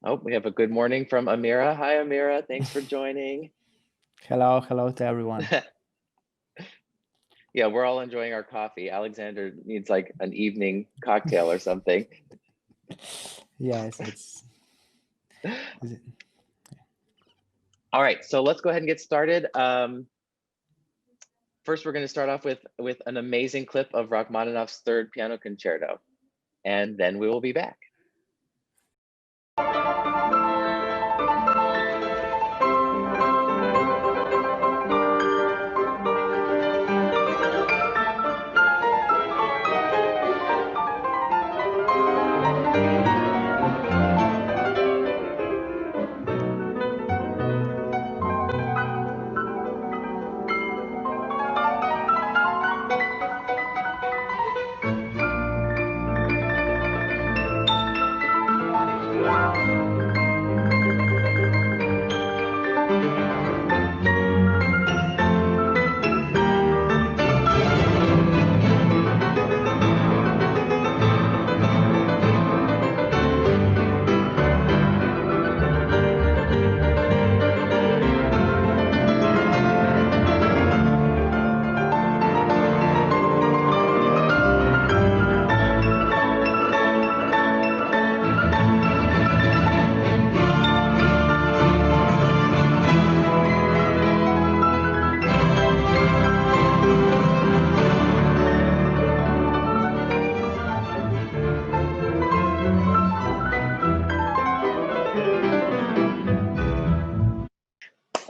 Oh, we have a good morning from Amira. Hi, Amira. Thanks for joining. Hello to everyone. Yeah, we're all enjoying our coffee. Alexander needs like an evening cocktail or something. Yes, it's is it- All right, so let's go ahead and get started. First, we're going to start off with an amazing clip of Rachmaninoff's third piano concerto, and then we will be back.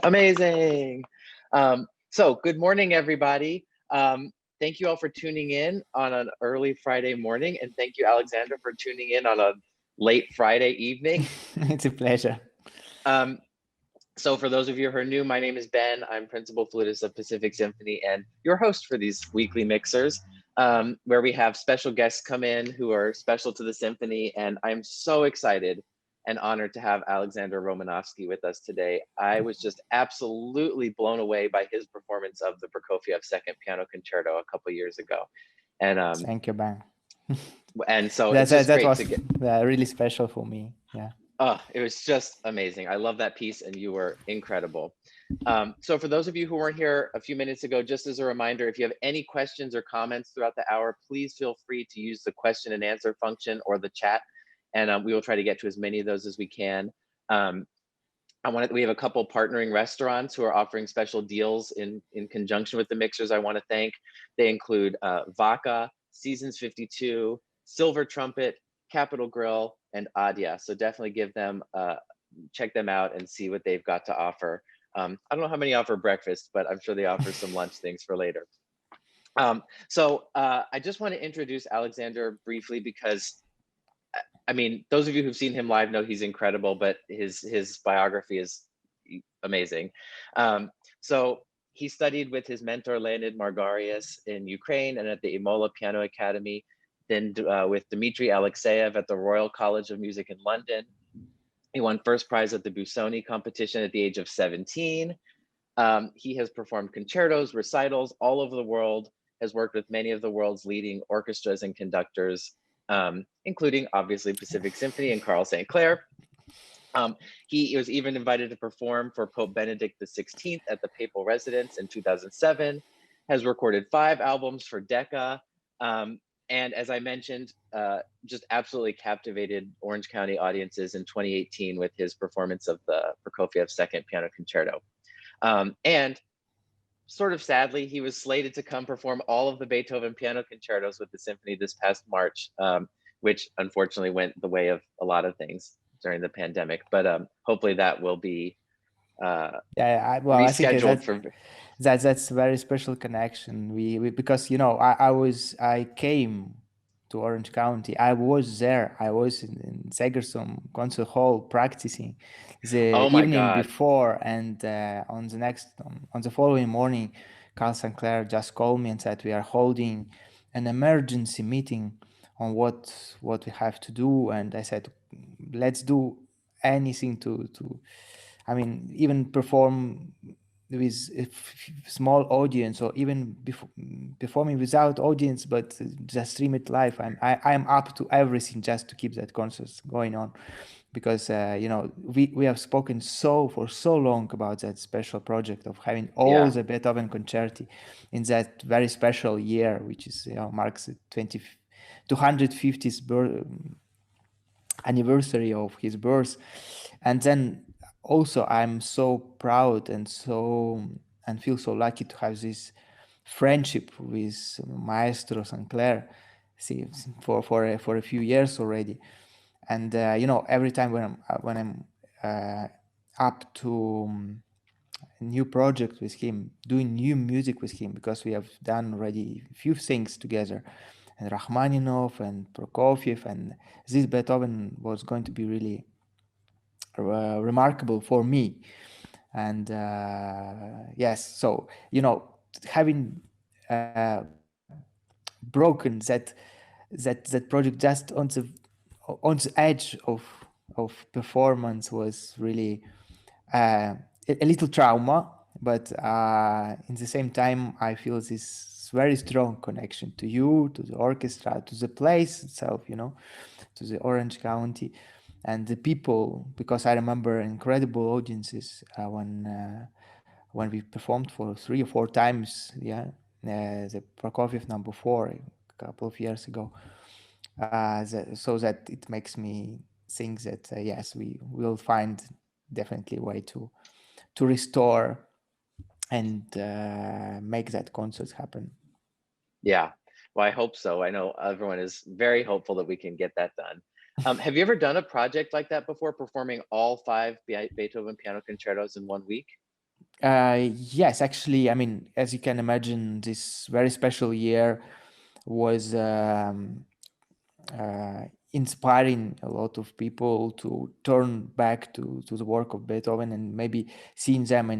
Amazing. So good morning, everybody. Thank you all for tuning in on an early Friday morning, and thank you, Alexander, for tuning in on a late Friday evening. it's a pleasure. So for those of you who are new, my name is Ben. I'm principal flutist of Pacific Symphony and your host for these weekly mixers, where we have special guests come in who are special to the symphony. And I'm so excited and honored to have Alexander Romanovsky with us today. I was just absolutely blown away by his performance of the Prokofiev Second Piano Concerto a couple years ago. And Thank you, Ben. so it's just that great was to get. really special for me. Yeah. Oh, it was just amazing. I love that piece, and you were incredible. So for those of you who weren't here a few minutes ago, just as a reminder, if you have any questions or comments throughout the hour, please feel free to use the question and answer function or the chat, and we will try to get to as many of those as we can. We have a couple partnering restaurants who are offering special deals in conjunction with the mixers. I want to thank. They include Vaca, Seasons 52, Silver Trumpet, Capital Grill, and Adia. So definitely check them out and see what they've got to offer. I don't know how many offer breakfast, but I'm sure they offer some lunch things for later. So I just want to introduce Alexander briefly because I mean, those of you who've seen him live know he's incredible, but his biography is amazing. So he studied with his mentor Leonid Margarius in Ukraine and at the Imola Piano Academy, then with Dmitry Alexeyev at the Royal College of Music in London. He won first prize at the Busoni competition at the age of 17. He has performed concertos, recitals all over the world, has worked with many of the world's leading orchestras and conductors, including obviously Pacific Symphony and Carl St. Clair. He was even invited to perform for Pope Benedict XVI at the papal residence in 2007, has recorded 5 albums for Decca, and as I mentioned, just absolutely captivated Orange County audiences in 2018 with his performance of the Prokofiev Second Piano Concerto. And sort of sadly, he was slated to come perform all of the Beethoven piano concertos with the symphony this past March, which unfortunately went the way of a lot of things during the pandemic. But hopefully that will be I think rescheduled for. that's a very special connection. We because I came to Orange County. I was there. I was in Segersom concert hall practicing the Oh my evening God. before, and on the following morning, Carl St. Clair just called me and said we are holding an emergency meeting on what we have to do, and I said let's do anything to I mean even perform with a small audience, or even performing without audience, but just stream it live. I'm up to everything just to keep that concerts going on, because we have spoken for so long about that special project of having all Yeah. the Beethoven concerti in that very special year, which is marks the 250th anniversary of his birth. And then also I'm so proud and feel so lucky to have this friendship with Maestro St. Clair, see, for a few years already. And every time when I'm up to a new project with him, doing new music with him, because we have done already a few things together, and Rachmaninoff and Prokofiev, and this Beethoven was going to be really remarkable for me. And yes, so having broken that project just on the edge of performance was really a little trauma, but in the same time I feel this very strong connection to you, to the orchestra, to the place itself, to the Orange County and the people, because I remember incredible audiences when we performed for 3 or 4 times, the Prokofiev number 4 a couple of years ago. So that it makes me think that yes, we will find definitely a way to restore and make that concert happen. Yeah. Well, I hope so. I know everyone is very hopeful that we can get that done. Have you ever done a project like that before, performing all five Beethoven piano concertos in one week? Yes, actually, I mean, as you can imagine, this very special year was inspiring a lot of people to turn back to the work of Beethoven, and maybe seeing them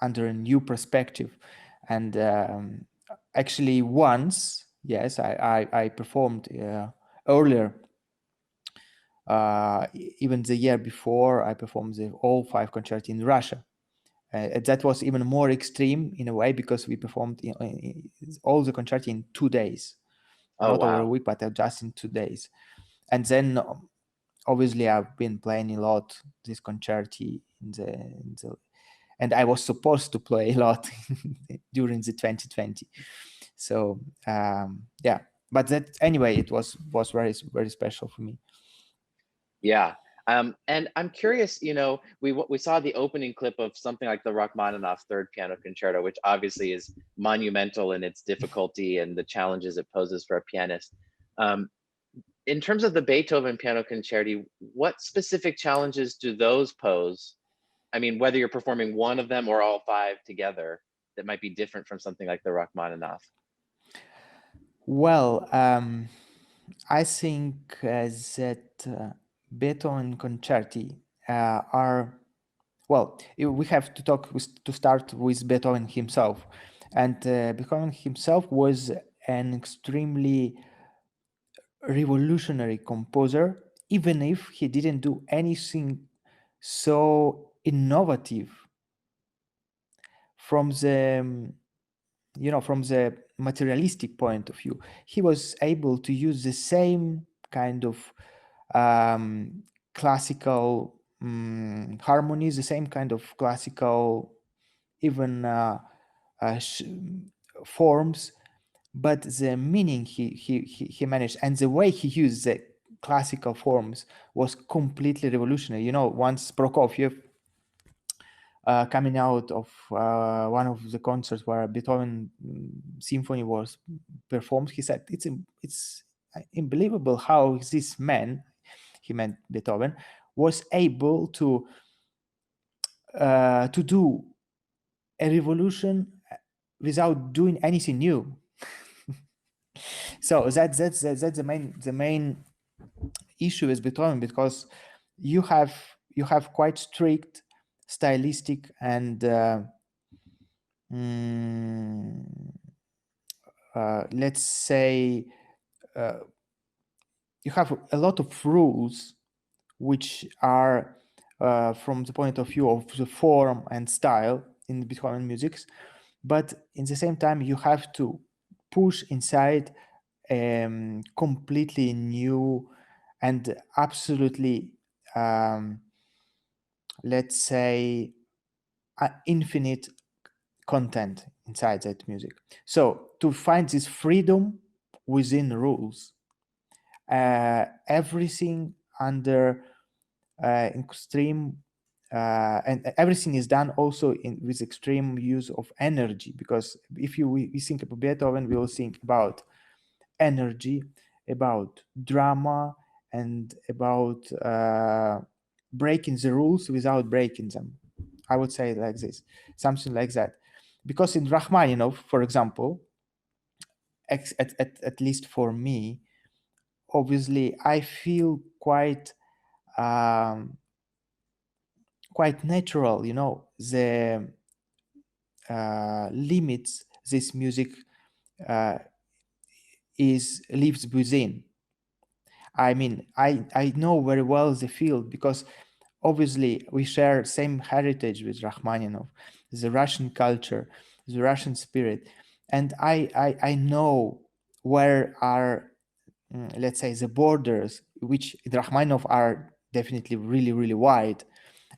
under a new perspective. And actually, once, yes, I performed earlier. Even the year before, I performed all five concerti in Russia. That was even more extreme in a way, because we performed all the concerti in 2 days, Oh, not over a wow. week, but just in 2 days. And then obviously I've been playing a lot this concerti and I was supposed to play a lot during the 2020. So yeah, but that anyway, it was very very special for me. Yeah. And I'm curious, we saw the opening clip of something like the Rachmaninoff Third Piano Concerto, which obviously is monumental in its difficulty and the challenges it poses for a pianist. Um, in terms of the Beethoven Piano Concerti, what specific challenges do those pose? I mean, whether you're performing one of them or all five together, that might be different from something like the Rachmaninoff. Well, I think that Beethoven concerti are, well, we have to to start with Beethoven himself. And Beethoven himself was an extremely revolutionary composer, even if he didn't do anything so innovative from the materialistic point of view. He was able to use the same kind of um, classical harmonies, the same kind of classical even uh, sh- forms, but the meaning he managed, and the way he used the classical forms was completely revolutionary. Once Prokofiev, coming out of one of the concerts where Beethoven symphony was performed, he said, it's unbelievable how this man, he meant Beethoven, was able to do a revolution without doing anything new. So that's the main issue with Beethoven, because you have quite strict stylistic and mm, let's say you have a lot of rules which are from the point of view of the form and style in Beethoven music, but in the same time you have to push inside completely new and absolutely let's say infinite content inside that music. So to find this freedom within rules, everything under extreme and everything is done also with extreme use of energy, because if we think about Beethoven, we will think about energy, about drama, and about breaking the rules without breaking them. I would say it like this, something like that. Because in Rachmaninoff, for example, at least for me, obviously, I feel um, quite natural, the limits this music uh, is lives within. I mean, I know very well the field because obviously we share same heritage with Rachmaninoff, the Russian culture, the Russian spirit, and I know where are let's say the borders, which in Rachmaninoff are definitely really wide,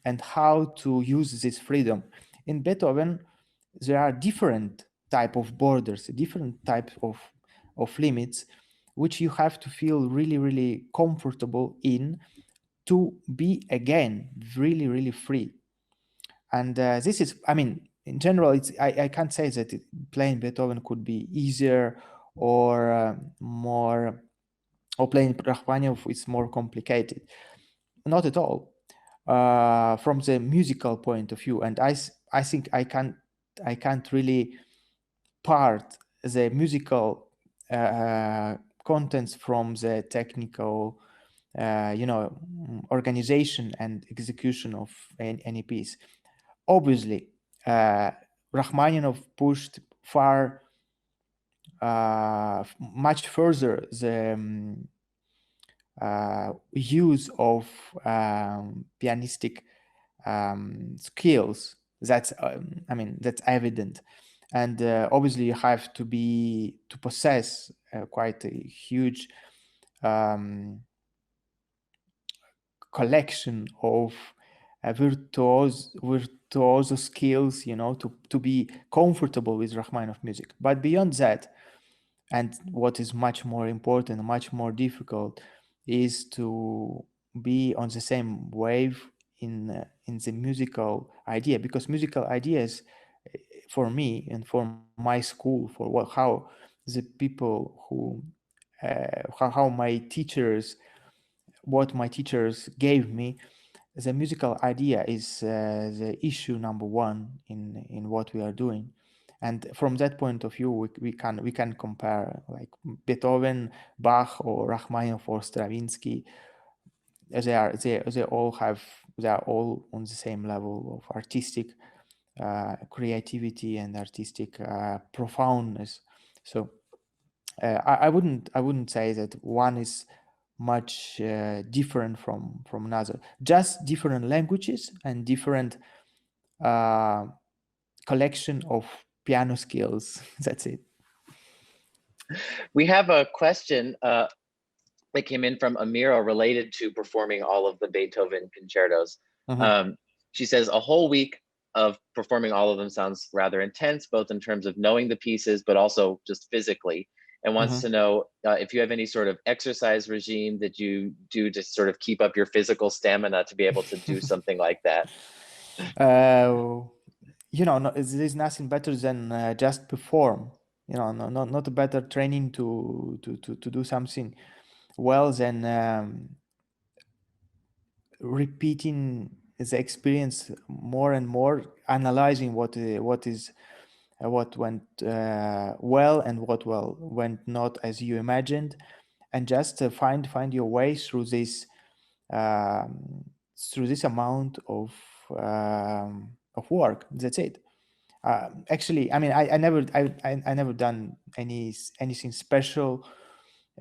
and how to use this freedom. In Beethoven, there are different type of borders, different type of limits, which you have to feel really comfortable in to be again really free. And this is, I mean, in general, I can't say that playing Beethoven could be easier or more, or playing Rachmaninoff is more complicated. Not at all. From the musical point of view, and I think I can't really part the musical contents from the technical organization and execution of any piece. Obviously, Rachmaninoff pushed far much further the use of pianistic skills. That's I mean, that's evident, and obviously you have to possess quite a huge collection of virtuoso skills, to be comfortable with Rachmaninoff music. But beyond that, and what is much more important, much more difficult, is to be on the same wave in the musical idea, because musical ideas, for me and for my school, for how the people who how my teachers, what my teachers gave me, the musical idea is the issue number one in what we are doing. And from that point of view, we can compare like Beethoven, Bach, or Rachmaninoff, or Stravinsky. They all have, they are all on the same level of artistic creativity and artistic profoundness. So I wouldn't say that one is much different from another. Just different languages and different uh, collection of piano skills. That's it. We have a question that came in from Amira related to performing all of the Beethoven concertos. She says a whole week of performing all of them sounds rather intense, both in terms of knowing the pieces, but also just physically, and wants to know if you have any sort of exercise regime that you do to sort of keep up your physical stamina to be able to do something like that. There's nothing better than just perform. Not a better training to do something well than repeating the experience more and more, analyzing what went well and what went not as you imagined, and just find your way through this amount of work. That's it. Actually, I mean, I never done anything special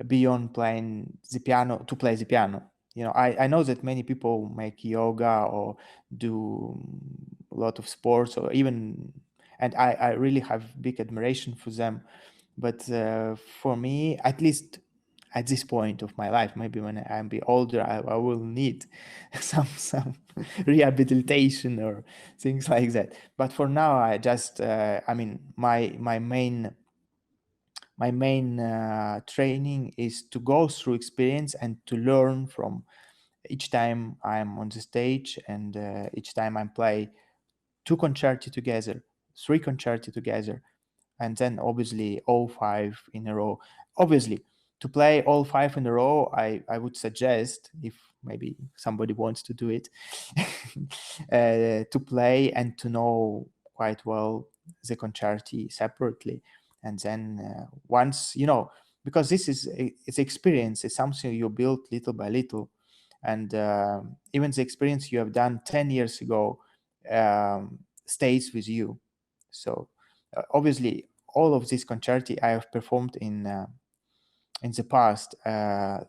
beyond playing the piano, to play the piano. you know, I know that many people make yoga or do a lot of sports, or even, and I really have big admiration for them. But for me, at least at this point of my life, maybe when I'm be older, I will need some rehabilitation or things like that. But for now, I just I mean, my main training is to go through experience and to learn from each time I'm on the stage, and each time I play two concerti together, three concerti together, and then obviously all five in a row. Obviously, to play all five in a row, I would suggest, if maybe somebody wants to do it, to play and to know quite well the concerti separately. And then once, you know, because this is it's experience, it's something you build little by little. And even the experience you have done 10 years ago stays with you. So obviously, all of these concerti I have performed in the past.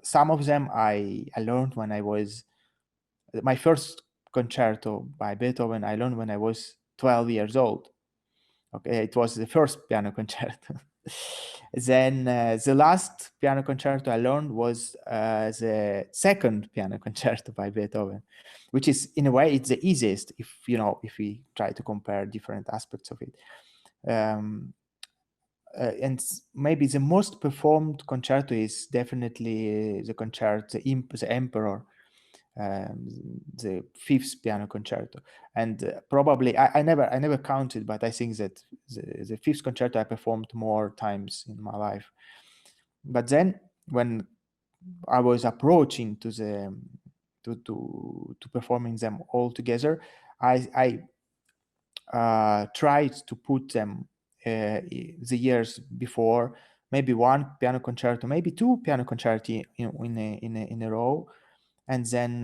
Some of them I learned when I was my first concerto by Beethoven. I learned when I was 12 years old. Okay, it was the first piano concerto. Then the last piano concerto I learned was the second piano concerto by Beethoven, which is in a way it's the easiest if you know if we try to compare different aspects of it. Um, and maybe the most performed concerto is definitely the concerto, the Emperor, um, the fifth piano concerto. And probably I never counted, but I think that the fifth concerto I performed more times in my life. But then when I was approaching to the to performing them all together, I tried to put them the years before, maybe one piano concerto, maybe two piano concerti in a row, and then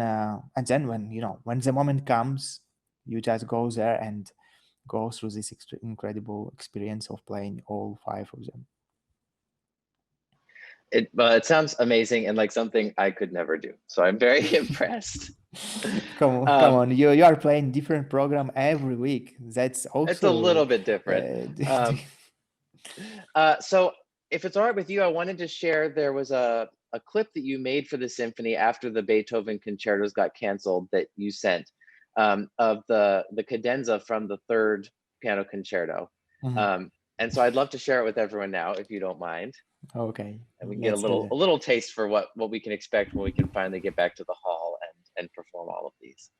when you know when the moment comes, you just go there and go through this incredible experience of playing all five of them. It sounds amazing and like something I could never do. So I'm very impressed. Come on, you are playing different program every week. That's It's a little also bit different. So if it's all right with you, I wanted to share, there was a clip that you made for the symphony after the Beethoven concertos got canceled that you sent, of the cadenza from the third piano concerto. And so I'd love to share it with everyone now, if you don't mind. Okay, And we can get let's do that. a little taste for what we can expect when we can finally get back to the hall and perform all of these.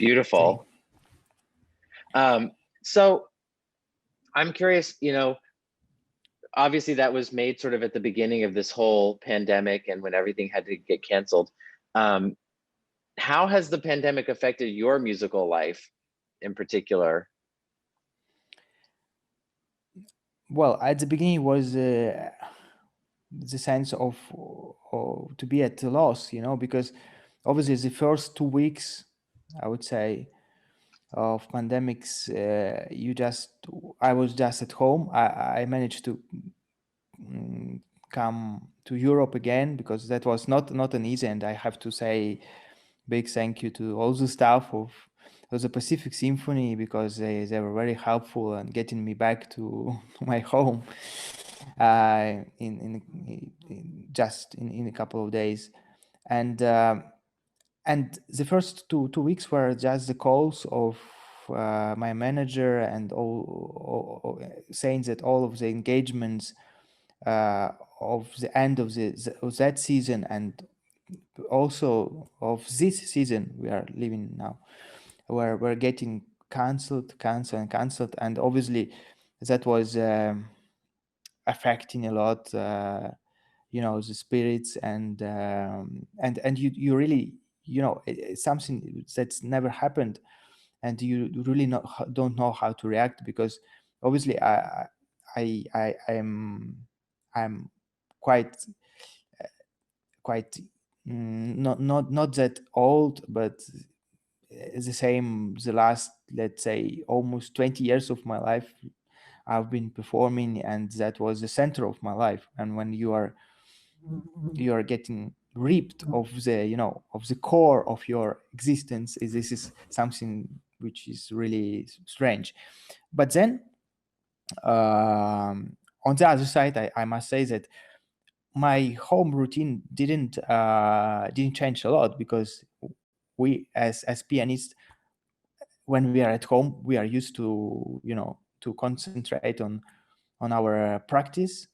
Beautiful. So I'm curious, obviously that was made sort of at the beginning of this whole pandemic and when everything had to get canceled. Um, how has the pandemic affected your musical life in particular? Well, at the beginning it was the sense of to be at a loss, because obviously the first 2 weeks, I would say, of pandemics, I was just at home. I managed to mm, come to Europe again, because that was not an easy, and I have to say big thank you to all the staff of the Pacific Symphony, because they were very helpful in getting me back to my home in just in a couple of days. And the first two weeks were just the calls of my manager, and all saying that all of the engagements of the end of that season, and also of this season we are living now, where we're getting cancelled, and obviously that was affecting a lot, the spirits, and you really, it's something that's never happened, and you really don't know how to react, because obviously I'm quite quite not that old, but the same, the last, let's say, almost 20 years of my life I've been performing, and that was the center of my life. And when you are getting ripped of the core of your existence, this is something which is really strange. But then, on the other side, I must say that my home routine didn't change a lot, because we, as pianists, when we are at home, we are used to concentrate on our practice.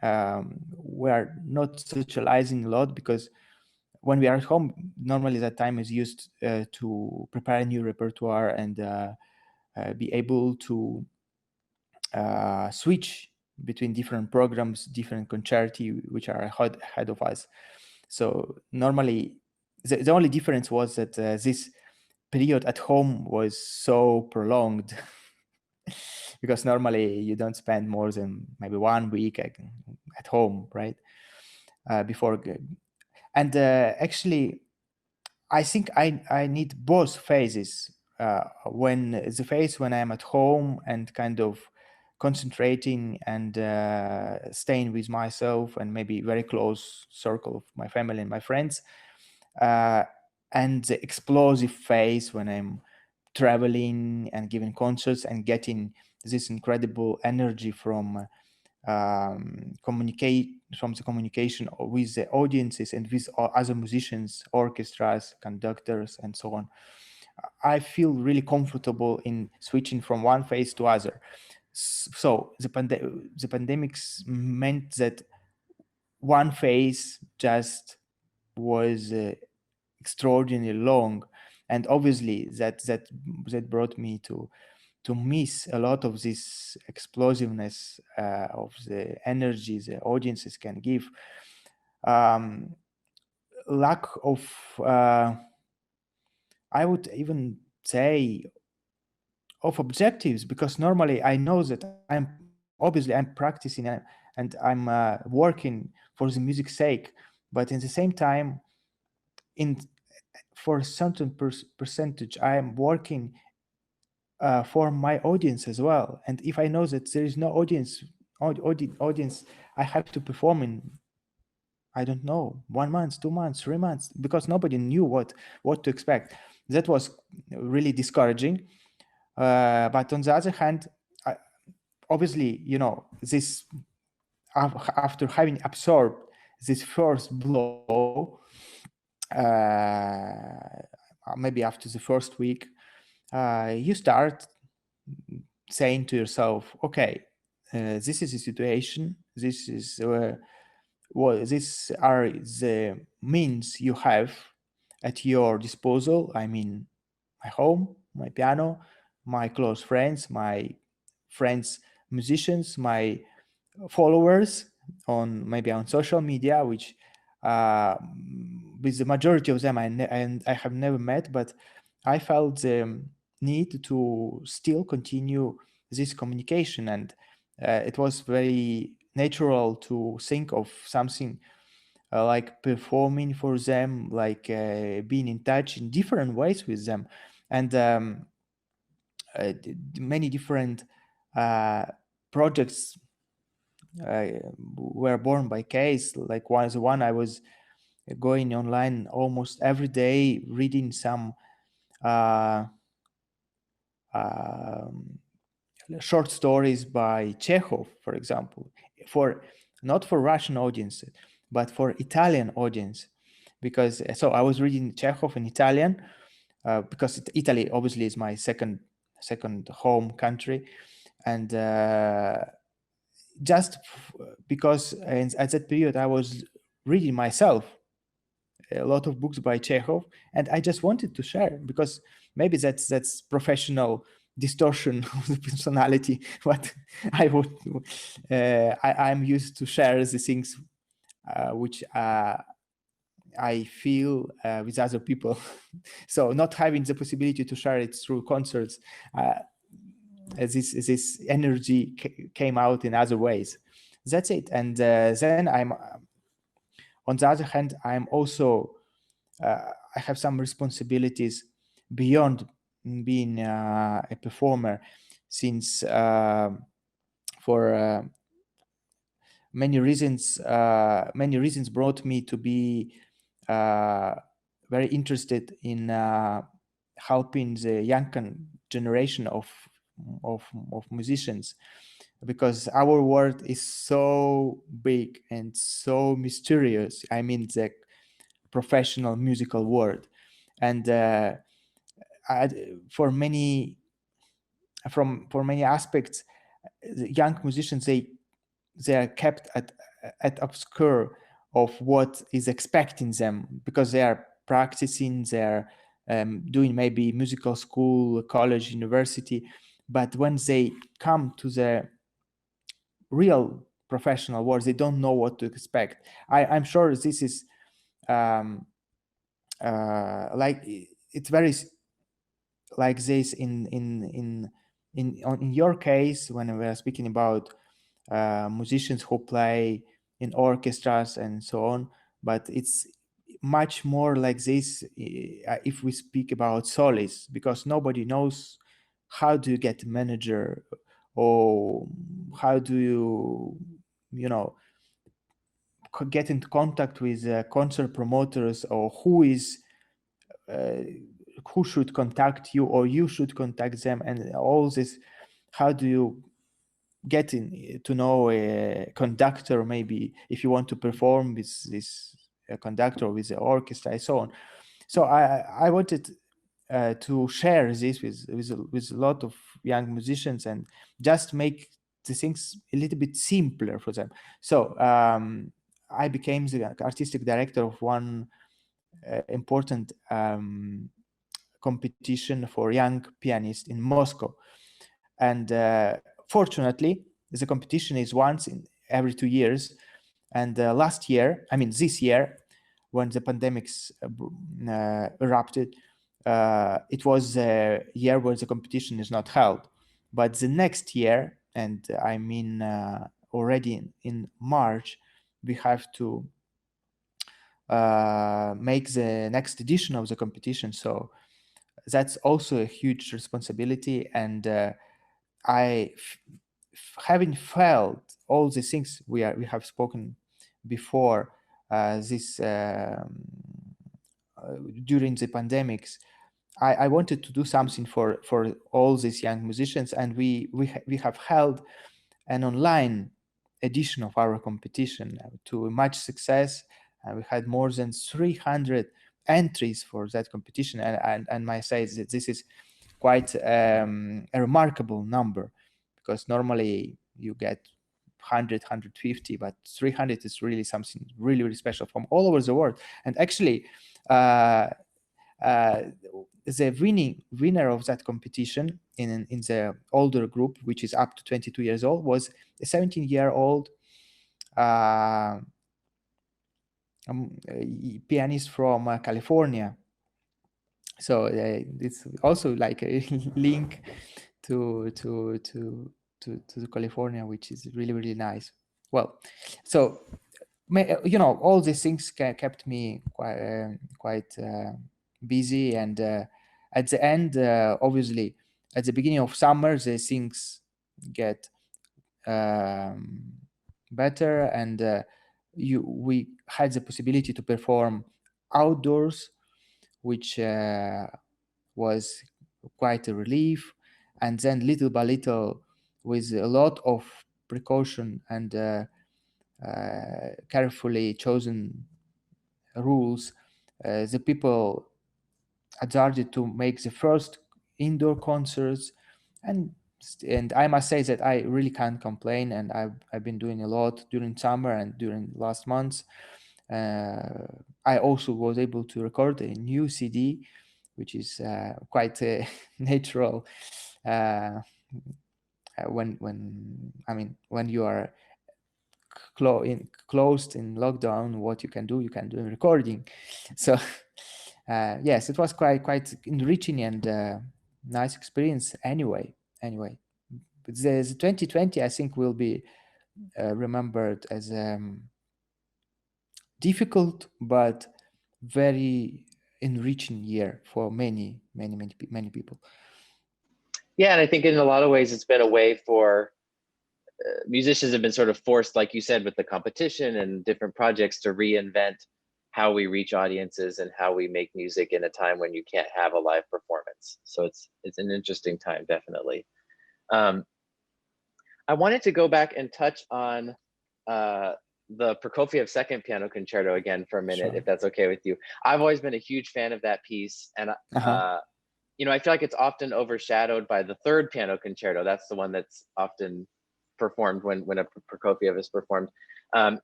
We are not socializing a lot, because when we are at home, normally that time is used to prepare a new repertoire, and be able to switch between different programs, different concerti which are ahead of us. So normally, the only difference was that this period at home was so prolonged, because normally you don't spend more than maybe 1 week at home, right? Before, and actually, I think I need both phases. When the phase when I'm at home and kind of concentrating and staying with myself, and maybe very close circle of my family and my friends, uh, and the explosive phase when I'm traveling and giving concerts and getting this incredible energy communicate from the communication with the audiences and with other musicians, orchestras, conductors, and so on. I feel really comfortable in switching from one phase to other. So the pandemics meant that one phase just was extraordinarily long, and obviously that brought me to miss a lot of this explosiveness of the energy the audiences can give. Um, Lack of, I would even say, of objectives, because normally I know that I'm practicing, and I'm working for the music's sake, but in the same time, in for a certain percentage, I am working for my audience as well. And if I know that there is no audience, I have to perform in, I don't know, 1 month, 2 months, 3 months, because nobody knew what to expect. That was really discouraging. But on the other hand, obviously, this, after having absorbed this first blow, maybe after the first week, you start saying to yourself, okay, this is the situation. This is these are the means you have at your disposal. I mean, my home, my piano, my close friends, my friends musicians, my followers on maybe on social media, which with the majority of them and I have never met, but I felt the need to still continue this communication, and it was very natural to think of something like performing for them, like being in touch in different ways with them, and many different projects were born by case. Like one I was going online almost every day, reading some uh, um, short stories by Chekhov, for example, for not for Russian audiences, but for Italian audience. Because so I was reading Chekhov in Italian, because Italy obviously is my second home country, and just because at that period I was reading myself a lot of books by Chekhov, and I just wanted to share, because maybe that's professional distortion of the personality. But I would I'm used to share the things which I feel with other people. So not having the possibility to share it through concerts, this energy came out in other ways. That's it. And then I'm on the other hand, I'm also I have some responsibilities beyond being a performer, since for many reasons brought me to be very interested in helping the young generation of musicians, because our world is so big and so mysterious. I mean, the professional musical world, and I, for many for many aspects, the young musicians, they are kept at obscure of what is expecting them, because they are practicing, they're doing maybe musical school, college, university, but when they come to the real professional world, they don't know what to expect. I'm sure this is um, like it's very like this in your case, when we are speaking about musicians who play in orchestras and so on, but it's much more like this if we speak about soloists, because nobody knows how do you get a manager, or how do you know get into contact with concert promoters, or uh, who should contact you, or you should contact them, and all this. How do you get to know a conductor, maybe if you want to perform with this conductor, with the orchestra, and so on. So I wanted to share this with a lot of young musicians, and just make the things a little bit simpler for them. So I became the artistic director of one important competition for young pianists in Moscow. And fortunately, the competition is once in every 2 years. And last year, I mean this year, when the pandemics erupted, it was a year where the competition is not held. But the next year, and I mean already in March, we have to make the next edition of the competition. So that's also a huge responsibility. And having felt all the things we have spoken before, this during the pandemics, I wanted to do something for all these young musicians, and we have held an online edition of our competition to much success. We had more than 300 entries for that competition, and my say that this is quite a remarkable number, because normally you get 100 150, but 300 is really something really, really special from all over the world. And actually the winner of that competition in the older group, which is up to 22 years old, was a 17-year-old pianist from California. So it's also like a link to California, which is really, really nice. Well, so all these things kept me quite busy, and at the end, obviously, at the beginning of summer, the things get better, and we had the possibility to perform outdoors, which was quite a relief. And then little by little, with a lot of precaution and carefully chosen rules, the people started to make the first indoor concerts, and I must say that I really can't complain, and I've been doing a lot during summer and during last months. I also was able to record a new CD, which is quite natural when you are closed in lockdown. What you can do in recording. So yes, it was quite enriching and nice experience anyway. But the 2020, I think, will be remembered as difficult but very enriching year for many people. Yeah, and I think in a lot of ways it's been a way for musicians have been sort of forced, like you said, with the competition and different projects, to reinvent how we reach audiences and how we make music in a time when you can't have a live performance. So it's an interesting time, definitely. I wanted to go back and touch on the Prokofiev Second Piano Concerto again for a minute, Sure. if that's okay with you. I've always been a huge fan of that piece, and I feel like it's often overshadowed by the Third Piano Concerto. That's the one that's often performed when a Prokofiev is performed.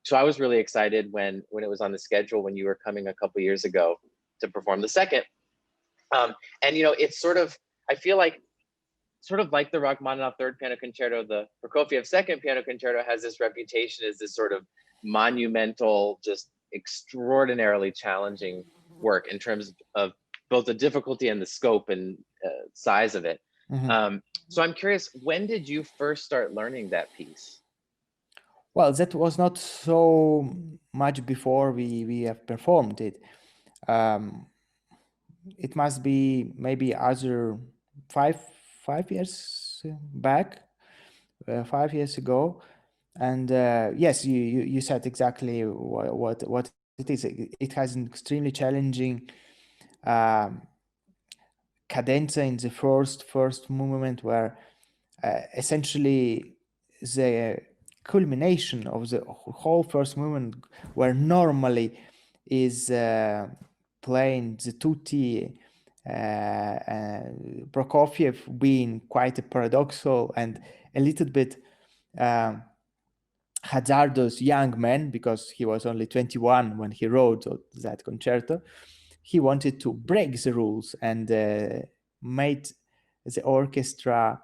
So I was really excited when it was on the schedule, when you were coming a couple years ago to perform the second. And it's I feel like sort of like the Rachmaninoff Third Piano Concerto, the Prokofiev Second Piano Concerto has this reputation as this sort of monumental, just extraordinarily challenging work in terms of both the difficulty and the scope and size of it. Mm-hmm. So I'm curious, when did you first start learning that piece? Well, that was not so much before we have performed it. It must be maybe other five years back, 5 years ago. And yes, you said exactly what it is. It has an extremely challenging cadenza in the first movement, where essentially the culmination of the whole first movement, where normally is playing the tutti, Prokofiev being quite a paradoxical and a little bit hazardous young man, because he was only 21 when he wrote that concerto. He wanted to break the rules and made the orchestra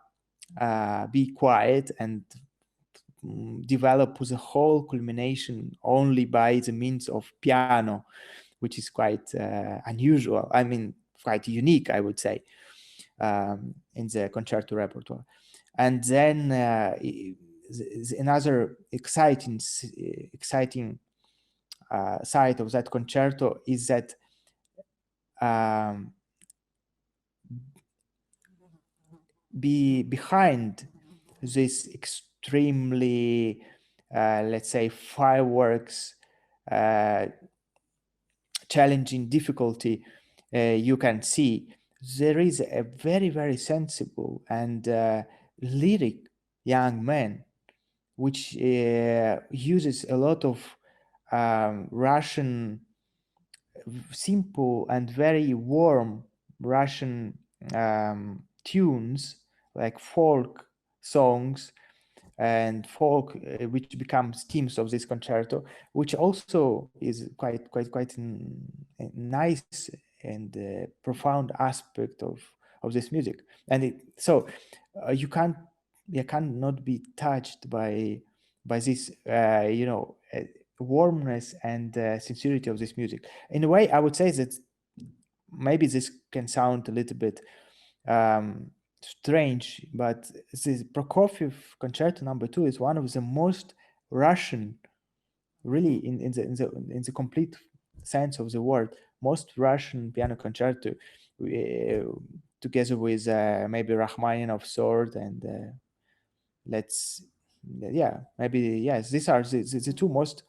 be quiet and develop the whole culmination only by the means of piano, which is quite unusual. I mean, quite unique, I would say, in the concerto repertoire. And then another exciting side of that concerto is that behind this extremely, let's say, fireworks, challenging difficulty, you can see there is a very, very sensible and lyric young man, which uses a lot of Russian, simple and very warm Russian tunes, like folk songs and folk, which becomes themes of this concerto, which also is quite nice profound aspect of this music. And so you cannot be touched by this warmness and sincerity of this music. In a way, I would say that maybe this can sound a little bit strange, but this Prokofiev Concerto Number 2 is one of the most Russian, really in the complete sense of the word, most Russian piano concerto, together with maybe Rachmaninoff's Sword and let's maybe yes, these are the two most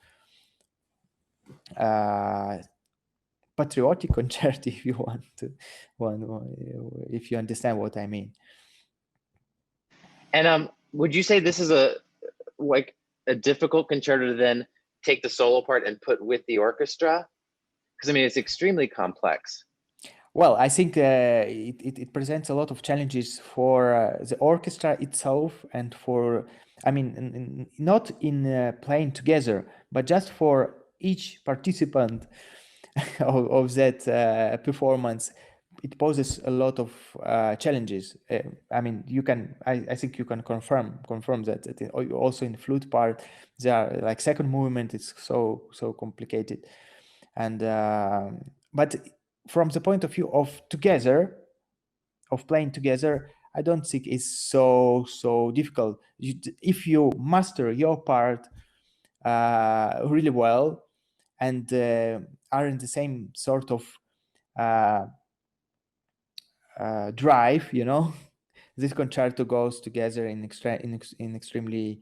patriotic concerti, if you want to, if you understand what I mean. And would you say this is a difficult concerto to then take the solo part and put with the orchestra? Because I mean, it's extremely complex. Well, I think it presents a lot of challenges for the orchestra itself and for, I mean, not in playing together, but just for each participant of that performance. It poses a lot of challenges. I mean, I think you can confirm that also in the flute part, there are like second movement. It's so complicated, and but from the point of view of playing together, I don't think it's so difficult. If you master your part really well and are in the same sort of drive, this concerto goes together in extremely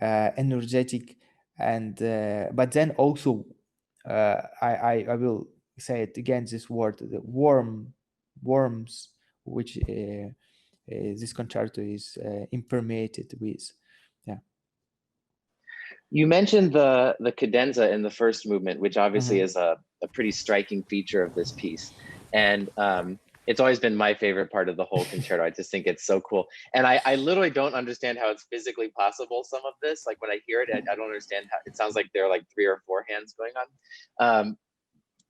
energetic and but then also I will say it again, this word, the warmth which this concerto is impermeated with. Yeah. You mentioned the cadenza in the first movement, which obviously is a pretty striking feature of this piece. And it's always been my favorite part of the whole concerto. I just think it's so cool. And I literally don't understand how it's physically possible, some of this. Like when I hear it, I don't understand how it sounds like there are like 3 or 4 hands going on.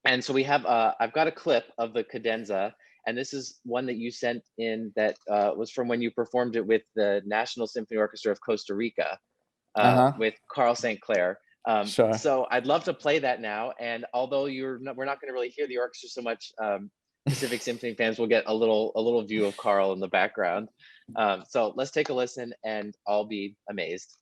And so we have, I've got a clip of the cadenza, and this is one that you sent in that was from when you performed it with the National Symphony Orchestra of Costa Rica with Carl St. Clair. Sure. So I'd love to play that now. And although we're not going to really hear the orchestra so much, Pacific Symphony fans will get a little view of Carl in the background. So let's take a listen, and I'll be amazed.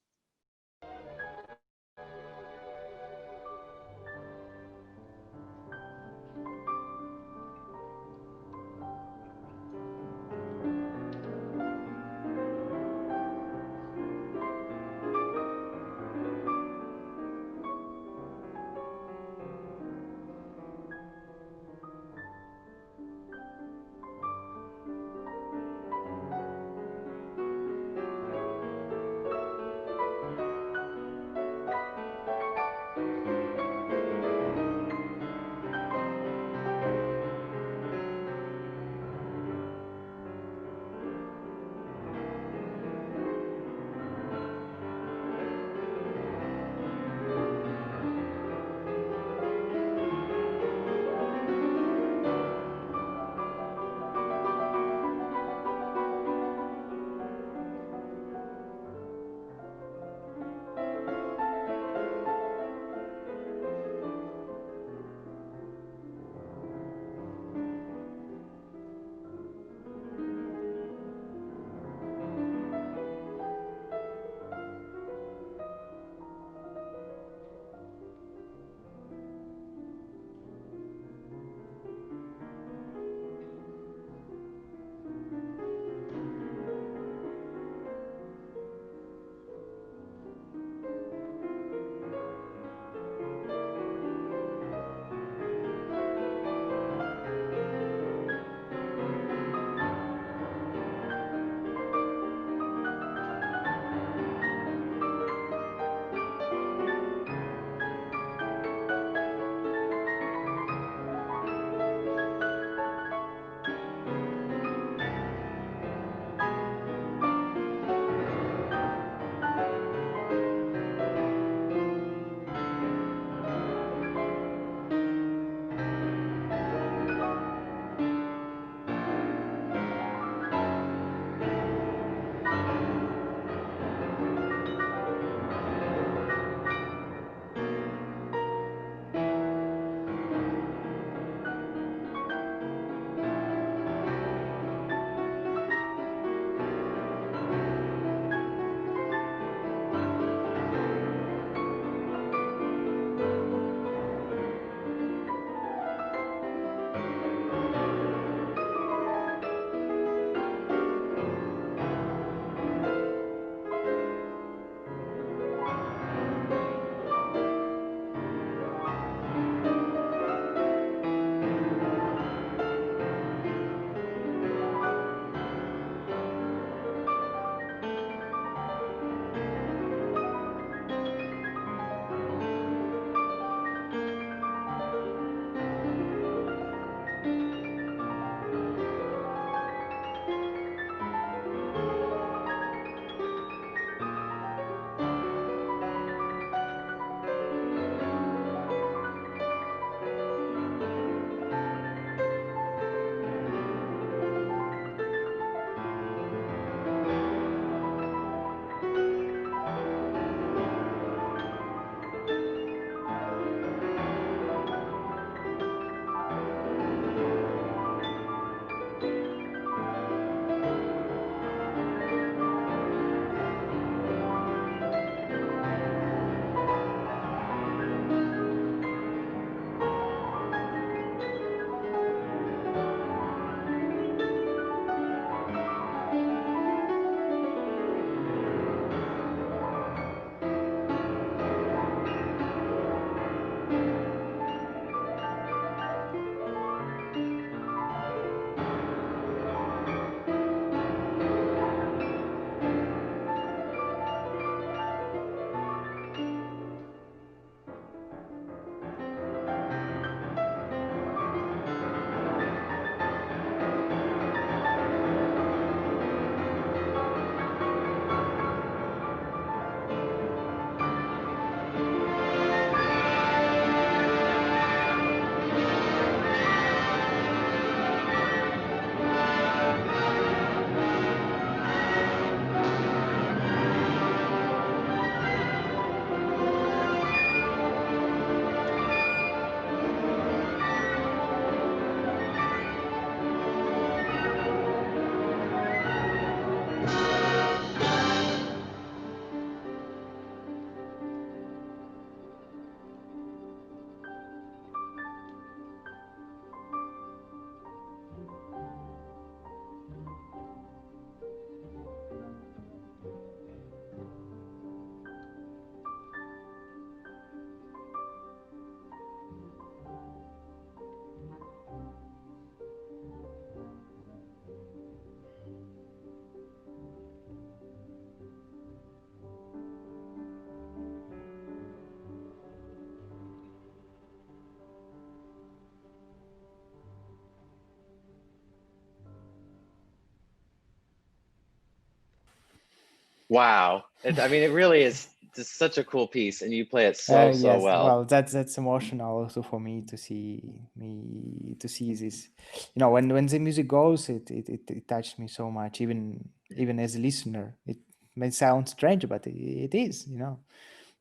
Wow. I mean, it really is just such a cool piece, and you play it so, so Yes, well. well, that's emotional also for me to see this. You know, when the music goes, it touched me so much, even as a listener. It may sound strange, but it is, you know.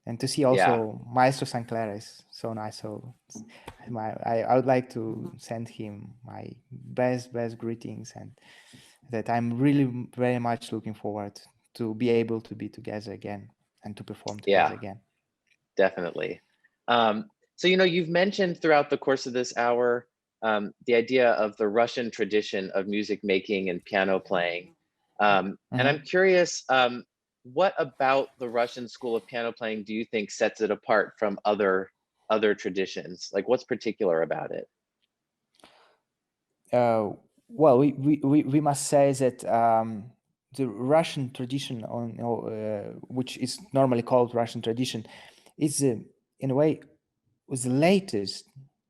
And to see Yeah. also Maestro Sancler is so nice. So I would like to send him my best greetings, and that I'm really very much looking forward to be able to be together again and to perform Yeah, together again. definitely. So, you know, you've mentioned throughout the course of this hour the idea of the Russian tradition of music making and piano playing. And I'm Mhm. curious, what about the Russian school of piano playing do you think sets it apart from other traditions? Like, what's particular about it? Uh, well, we must say that the Russian tradition, which is normally called Russian tradition, is in a way was the latest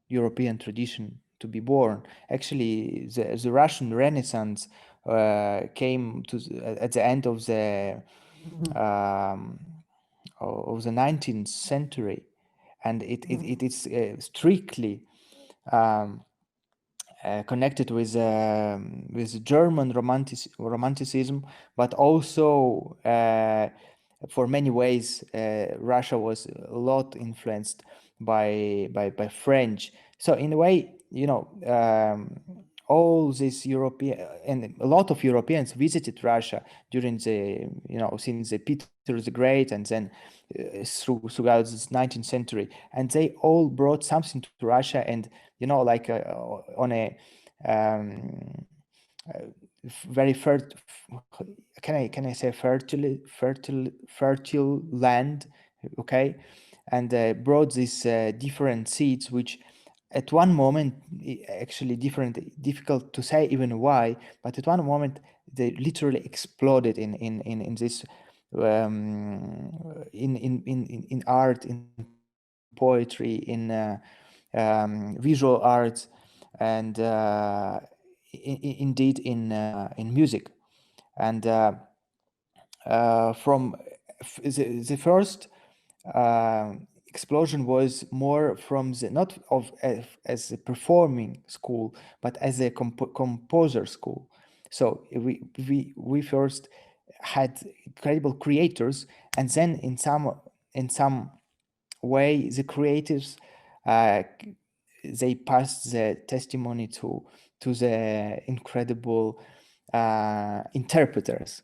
European tradition to be born. Actually, the Russian Renaissance came at the end um, of the 19th century, and it is strictly um, connected with German romanticism, but also for many ways Russia was a lot influenced by French. So in a way, you know, all these European and a lot of Europeans visited Russia during the, you know, since the Peter the Great, and then throughout the 19th century, and they all brought something to Russia, and you know, like on a um, uh, very can I say fertile land, okay, and brought these different seeds, which at one moment actually difficult to say even why, but at one moment they literally exploded in this in art, in poetry, in visual arts, and indeed in music. And from the first explosion was more from the not of as a performing school, but as a composer school. So we first had incredible creators, and then in some way the creatives uh, they passed the testimony to the incredible interpreters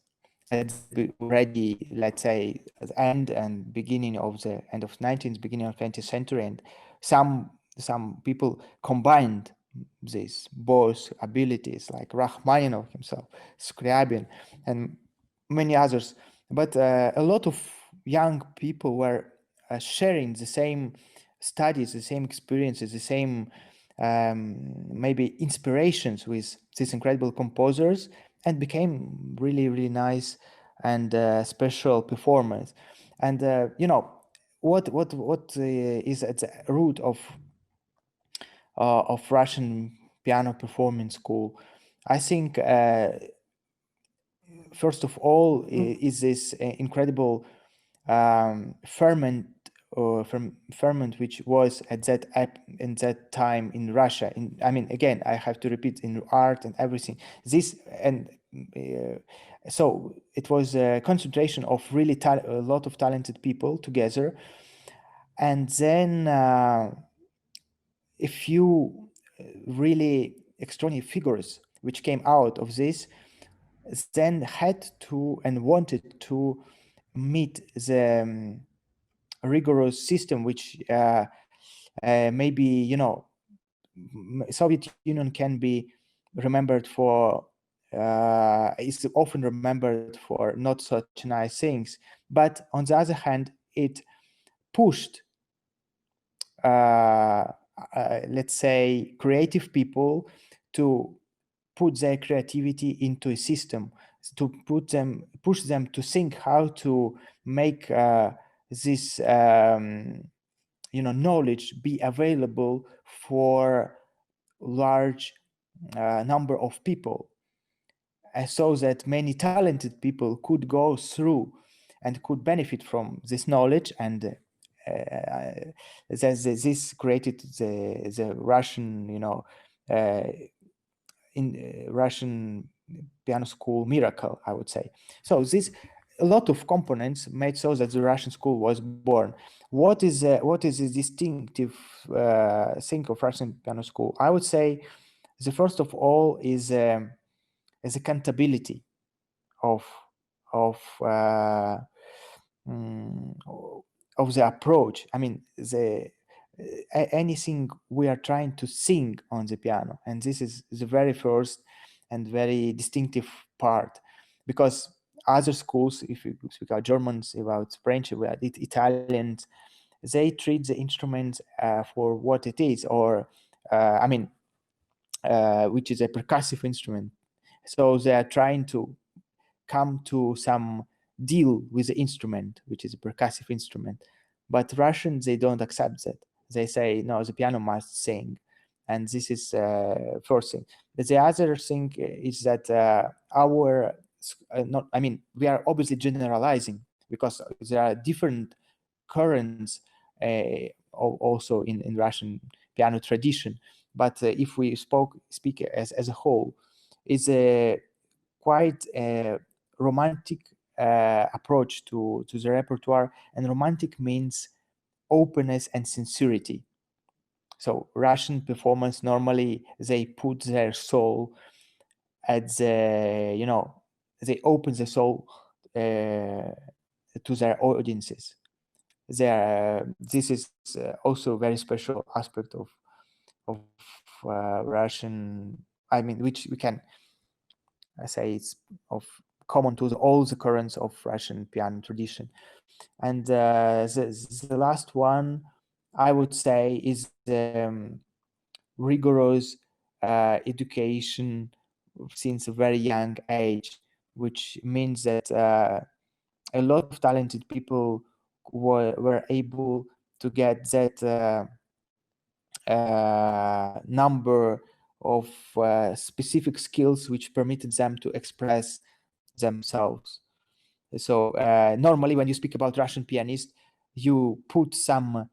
at already, let's say, at the end of 19th, beginning of 20th century, and some people combined these both abilities, like Rachmaninoff himself, Scriabin, and many others. But a lot of young people were sharing the same studies, the same experiences, the same maybe inspirations with these incredible composers, and became really, really nice and special performance. And you know, what is at the root of Russian piano performance school? I think first of all is this incredible ferment which was at in that time in Russia. I mean, again, I have to repeat, in art and everything. This and so it was a concentration of really a lot of talented people together, and then a few really extraordinary figures which came out of this, then had to and wanted to meet the rigorous system which maybe, you know, Soviet Union can be remembered for is often remembered for not such nice things, but on the other hand it pushed let's say creative people to put their creativity into a system, to push them to think how to make this you know, knowledge be available for large number of people, so that many talented people could go through and could benefit from this knowledge. And this created the Russian, in Russian piano school miracle, I would say. So this a lot of components made so that the Russian school was born. What is the distinctive thing of Russian piano school? I would say the first of all is accountability of of uh, mm, of the approach. I mean, anything we are trying to sing on the piano, and this is the very first and very distinctive part, because other schools, if you speak about Germans, about French, about Italians, they treat the instrument for what it is, or I mean, which is a percussive instrument. So they are trying to come to some deal with the instrument, which is a percussive instrument. But Russians, they don't accept that. They say, no, the piano must sing. And this is first thing. The other thing is that not, I mean, we are obviously generalizing, because there are different currents also in Russian piano tradition. But if we speak as a whole, is a quite a romantic approach to the repertoire, and romantic means openness and sincerity. So Russian performance, normally they put their soul at the, they open the soul to their audiences. This is also a very special aspect of Russian, I mean, which we can say it's of common to all the currents of Russian piano tradition. And the last one, I would say, is rigorous education since a very young age, which means that a lot of talented people were able to get that number of specific skills which permitted them to express themselves. So normally when you speak about Russian pianist, you put some,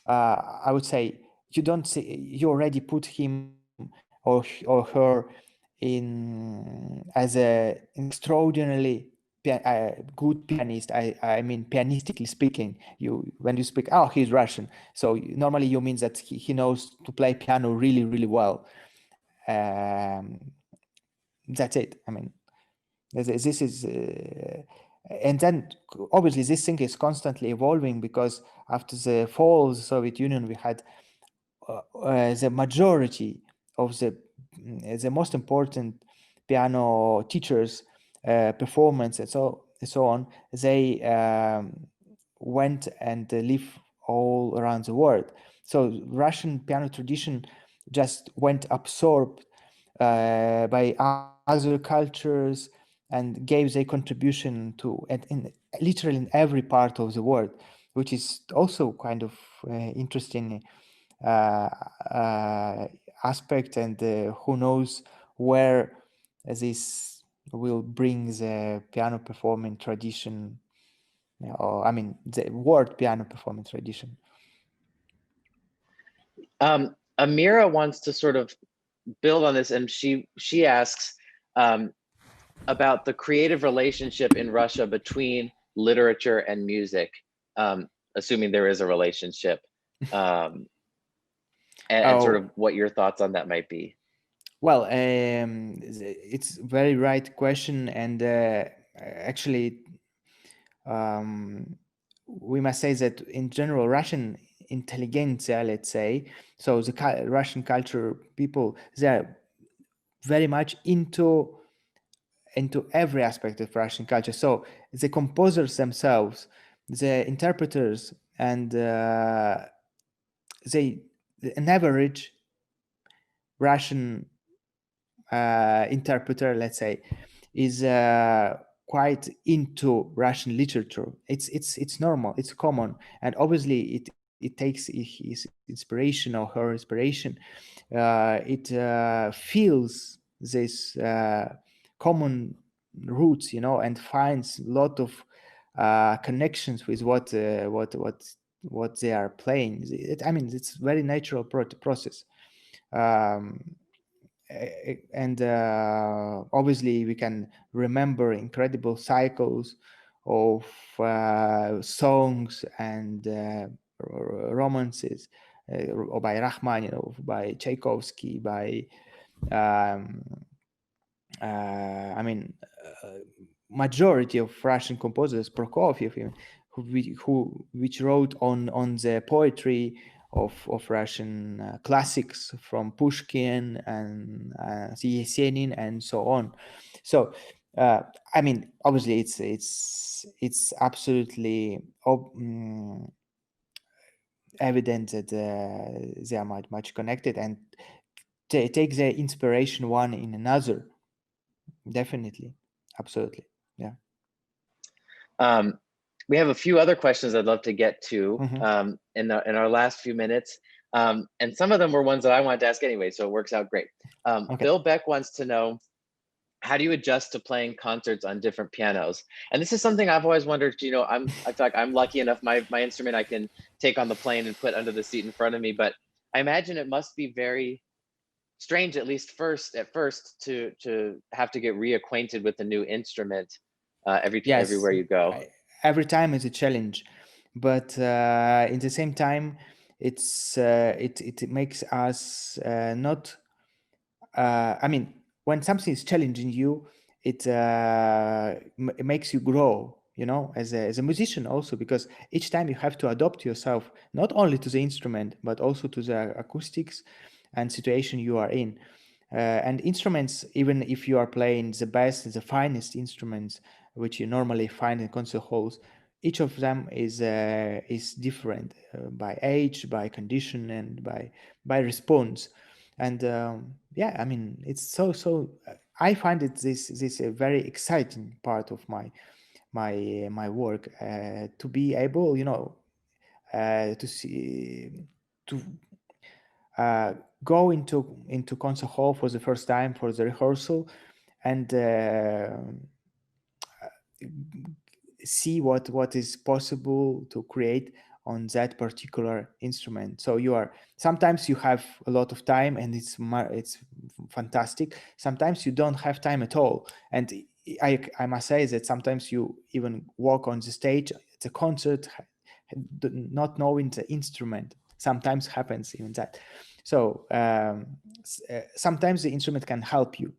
I would say, you don't say, you already put him or her in as an extraordinarily good pianist. I mean, pianistically speaking, when you speak, oh, he's Russian. So normally you mean that he knows to play piano really, really well. That's it. I mean, this is and then obviously this thing is constantly evolving, because after the fall of the Soviet Union, we had the majority of the most important piano teachers, performance, and so on, they went and live all around the world. So Russian piano tradition just went absorbed by other cultures, and gave their contribution to literally in every part of the world, which is also kind of interesting aspect. And who knows where this will bring the piano performing tradition, or I mean the world piano performing tradition. Amira wants to sort of build on this, and she asks about the creative relationship in Russia between literature and music, assuming there is a relationship, and sort of what your thoughts on that might be. Well, it's very right question, and actually, we must say that in general, Russian intelligentsia, let's say, so the Russian culture people, they are very much into every aspect of Russian culture. So the composers themselves, the interpreters, and an average Russian interpreter, let's say, is quite into Russian literature. It's normal, it's common, and obviously it takes his inspiration or her inspiration. It feels this common roots, and finds a lot of connections with what they are playing. I mean, it's very natural process. Um, and obviously we can remember incredible cycles of songs and romances or by Rachmaninoff, by Tchaikovsky, by um, I mean, majority of Russian composers, Prokofiev, even, which wrote on the poetry of Russian classics from Pushkin and Yesenin and so on. So, I mean, obviously, it's absolutely evident that they are much connected and take the inspiration one in another. Definitely, absolutely, yeah. We have a few other questions I'd love to get to in our last few minutes. And some of them were ones that I wanted to ask anyway, so it works out great. Okay. Bill Beck wants to know, how do you adjust to playing concerts on different pianos? And this is something I've always wondered. I feel like I'm lucky enough, my instrument I can take on the plane and put under the seat in front of me, but I imagine it must be very strange, at least at first, to have to get reacquainted with the new instrument everywhere you go. Every time is a challenge, but in the same time, it makes us not. I mean, when something is challenging you, it makes you grow. As a musician also, because each time you have to adapt yourself not only to the instrument but also to the acoustics and situation you are in. And instruments, even if you are playing the best, the finest instruments, which you normally find in concert halls, each of them is different by age, by condition, and by response. And yeah, I mean, it's so. I find it this a very exciting part of my work to be able, to see to go into concert hall for the first time for the rehearsal and see what is possible to create on that particular instrument. So sometimes you have a lot of time and it's fantastic. Sometimes you don't have time at all, and I must say that sometimes you even walk on the stage at a concert not knowing the instrument. Sometimes happens even that. So sometimes the instrument can help you,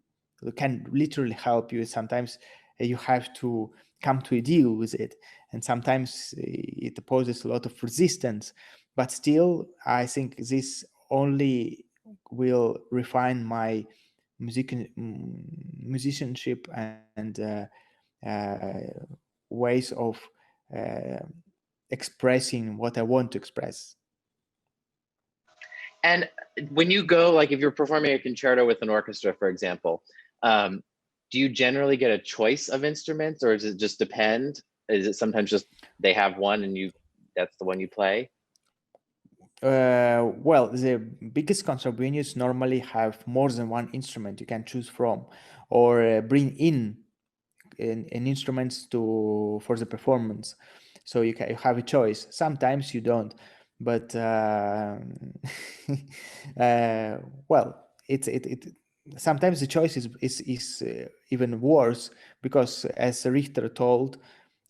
can literally help you. Sometimes you have to come to a deal with it, and sometimes it poses a lot of resistance, but still I think this only will refine my musicianship and ways of uh, expressing what I want to express. And when you go, like if you're performing a concerto with an orchestra, for example, do you generally get a choice of instruments, or does it just depend? Is it sometimes just they have one and that's the one you play? Well, the biggest concert venues normally have more than one instrument you can choose from, or bring in an instruments for the performance. So you have a choice. Sometimes you don't, but well, it sometimes the choice is even worse, because as Richter told,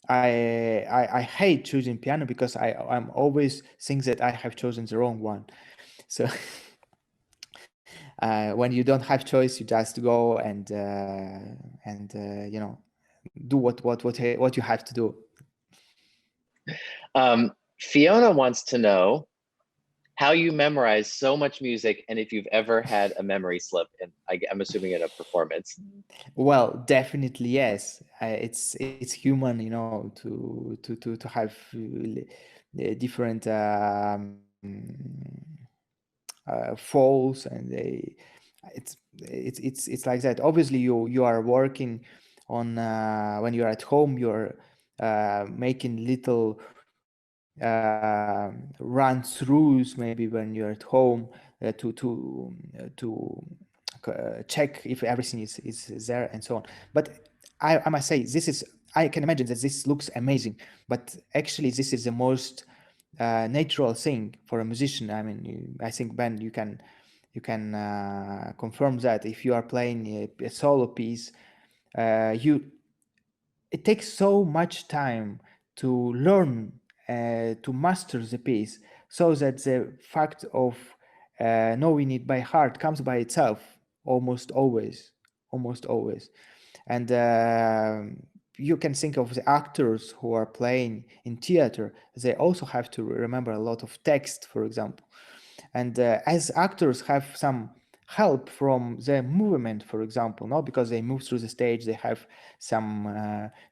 I hate choosing piano because I'm always think that I have chosen the wrong one. So when you don't have choice, you just go and do what you have to do. Fiona wants to know how you memorize so much music, and if you've ever had a memory slip, and I'm assuming at a performance. Well, definitely yes. It's human, to have different falls, and it's like that. Obviously, you are working on when you're at home, you're making little run throughs maybe when you're at home to check if everything is there and so on. But I must say, I can imagine that this looks amazing, but actually this is the most natural thing for a musician. I mean, I think, Ben, you can confirm that if you are playing a solo piece, it takes so much time to learn, to master the piece, so that the fact of knowing it by heart comes by itself almost always, and you can think of the actors who are playing in theater. They also have to remember a lot of text, for example, and as actors have some help from the movement, for example, no, because they move through the stage, they have some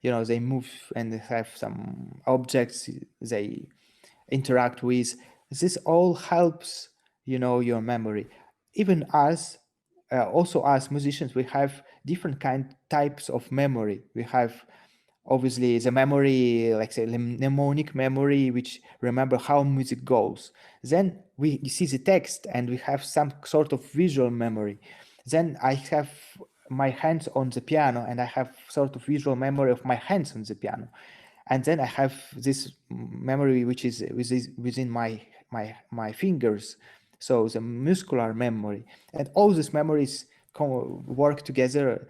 they move and they have some objects they interact with. This all helps, your memory. Even us, also as musicians, we have different types of memory. We have obviously the memory, like say mnemonic memory, which remember how music goes. Then we see the text and we have some sort of visual memory. Then I have my hands on the piano and I have sort of visual memory of my hands on the piano. And then I have this memory which is within my fingers, so the muscular memory, and all these memories work together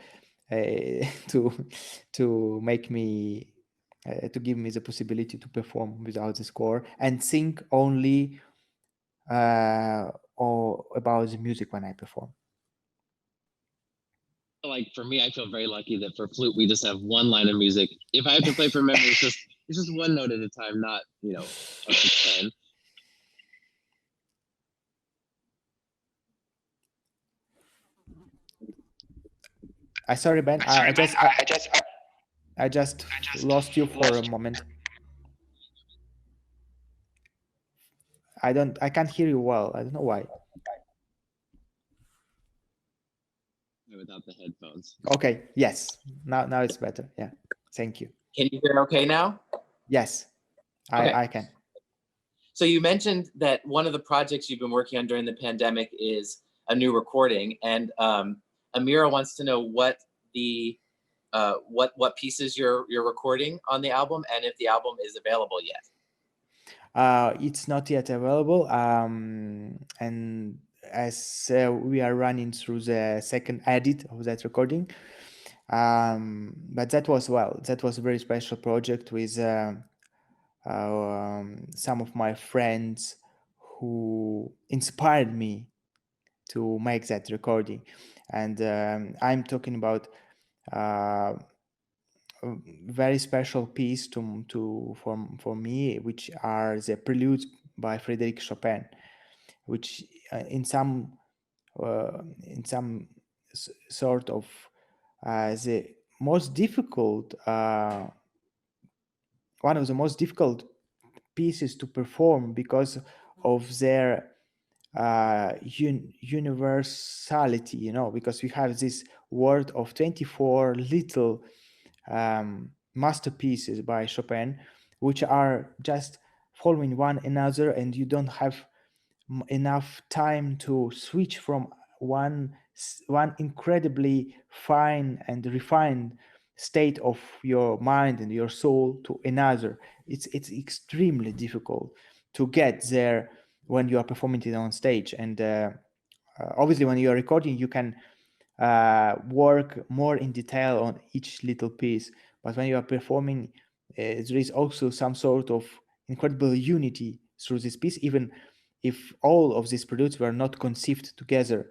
uh, to make me to give me the possibility to perform without the score and think only or about the music when I perform. Like for me, I feel very lucky that for flute we just have one line of music. If I have to play from memory, it's just one note at a time, not up to 10. Sorry, Ben. I just lost you for a moment. I can't hear you well. I don't know why. Without the headphones. Okay. Yes. Now it's better. Yeah. Thank you. Can you hear okay now? Yes, Okay. I can. So you mentioned that one of the projects you've been working on during the pandemic is a new recording, and Amira wants to know what the what pieces you're recording on the album, and if the album is available yet. It's not yet available, and as we are running through the second edit of that recording, but that was a very special project with some of my friends who inspired me to make that recording, and I'm talking about a very special piece for me, which are the preludes by Frédéric Chopin, which in some sort of the most difficult one of the most difficult pieces to perform because of their universality, because we have this world of 24 little masterpieces by Chopin, which are just following one another, and you don't have enough time to switch from one incredibly fine and refined state of your mind and your soul to another. It's extremely difficult to get there when you are performing it on stage, and obviously when you are recording you can work more in detail on each little piece, but when you are performing there is also some sort of incredible unity through this piece, even if all of these products were not conceived together.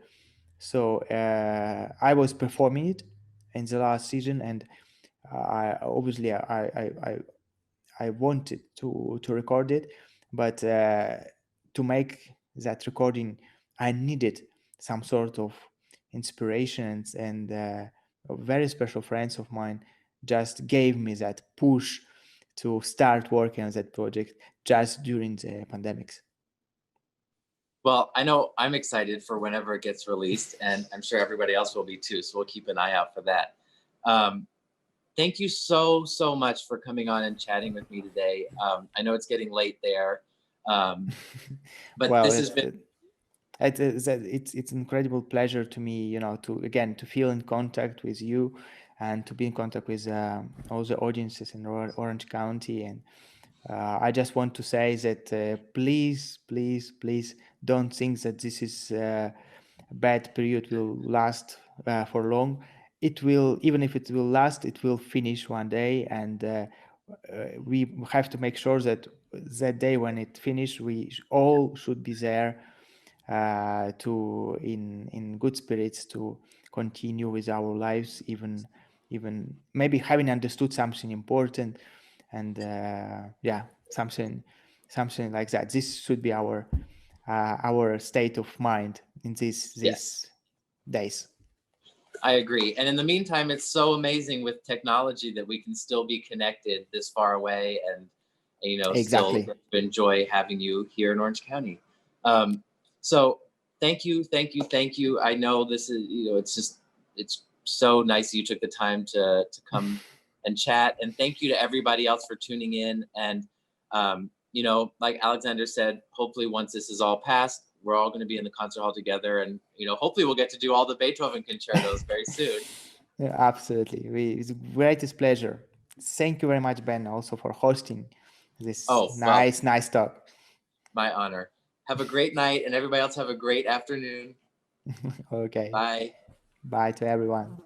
So I was performing it in the last season, and I wanted to record it, but to make that recording, I needed some sort of inspirations, and very special friends of mine just gave me that push to start working on that project just during the pandemics. Well, I know I'm excited for whenever it gets released, and I'm sure everybody else will be too. So we'll keep an eye out for that. Thank you so much for coming on and chatting with me today. I know it's getting late there, but well, this has been. It's an incredible pleasure to me, to feel in contact with you. and to be in contact with all the audiences in Orange County. And I just want to say that please, please, please don't think that this is a bad period will last for long. It will, even if it will last, it will finish one day, and we have to make sure that that day when it finishes, we all should be there to in good spirits to continue with our lives, even maybe having understood something important, and something like that. This should be our state of mind in these Yes. days. I agree. And in the meantime, it's so amazing with technology that we can still be connected this far away and, Exactly. still enjoy having you here in Orange County. So thank you. I know this is, it's so nice you took the time to come and chat. And thank you to everybody else for tuning in. And, like Alexander said, hopefully once this is all passed, we're all going to be in the concert hall together, and hopefully we'll get to do all the Beethoven concertos very soon. Yeah, absolutely. It's the greatest pleasure. Thank you very much, Ben, also for hosting this nice talk. My honor. Have a great night, and everybody else have a great afternoon. Okay. Bye. Bye to everyone.